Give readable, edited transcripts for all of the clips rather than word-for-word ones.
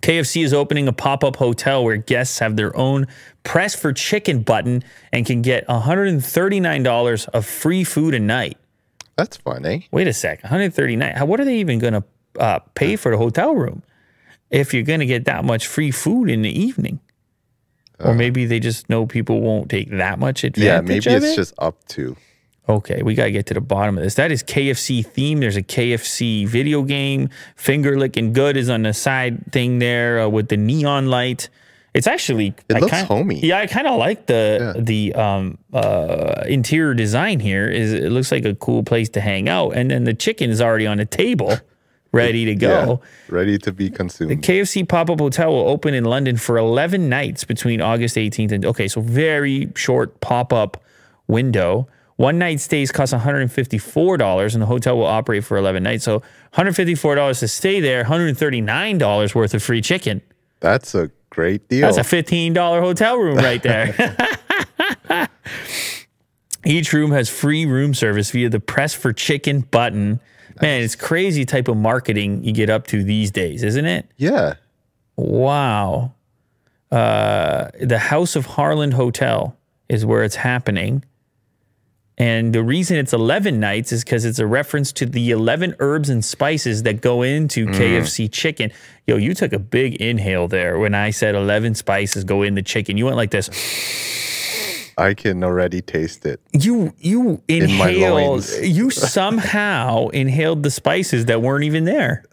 KFC is opening a pop-up hotel where guests have their own press for chicken button and can get $139 of free food a night. That's fun, eh? Wait a sec, $139. What are they even going to pay for the hotel room if you're going to get that much free food in the evening? Or maybe they just know people won't take that much advantage of it? Yeah, maybe it's just up to. Okay, we got to get to the bottom of this. That is KFC theme. There's a KFC video game. Finger Licking Good is on the side thing there with the neon light. It's actually... It looks homey. Yeah, I kind of like the interior design here. It looks like a cool place to hang out. And then the chicken is already on the table, ready to go. Yeah, ready to be consumed. The KFC pop-up hotel will open in London for 11 nights between August 18th and... Okay, so very short pop-up window. One night stays costs $154, and the hotel will operate for 11 nights. So $154 to stay there, $139 worth of free chicken. That's a great deal. That's a $15 hotel room right there. Each room has free room service via the Press for Chicken button. Nice. Man, it's crazy type of marketing you get up to these days, isn't it? Yeah. Wow. The House of Harland Hotel is where it's happening. And the reason it's 11 nights is because it's a reference to the 11 herbs and spices that go into KFC chicken. Yo, you took a big inhale there when I said 11 spices go in the chicken. You went like this. I can already taste it. You inhaled. You somehow inhaled the spices that weren't even there.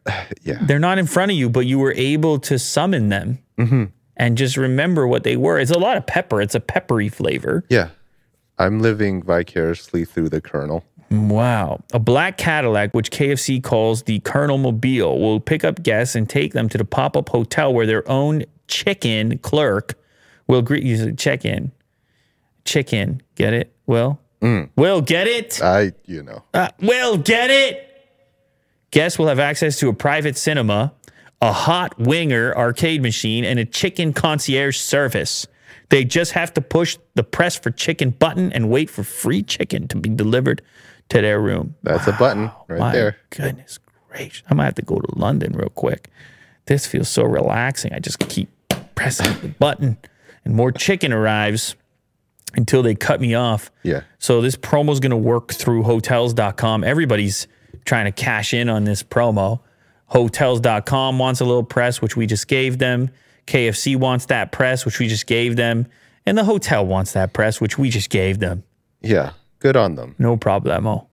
Yeah. They're not in front of you, but you were able to summon them and just remember what they were. It's a lot of pepper. It's a peppery flavor. Yeah. I'm living vicariously through the Colonel. Wow. A black Cadillac, which KFC calls the Colonel Mobile, will pick up guests and take them to the pop-up hotel where their own chicken clerk will greet you. Check in. Chicken. Get it? Will? Will, get it? Will, get it? Guests will have access to a private cinema, a hot winger arcade machine, and a chicken concierge service. They just have to push the Press for Chicken button and wait for free chicken to be delivered to their room. That's a button right there. Goodness gracious. I might have to go to London real quick. This feels so relaxing. I just keep pressing the button and more chicken arrives until they cut me off. Yeah. So this promo is going to work through Hotels.com. Everybody's trying to cash in on this promo. Hotels.com wants a little press, which we just gave them. KFC wants that press, which we just gave them. And the hotel wants that press, which we just gave them. Yeah, good on them. No problemo.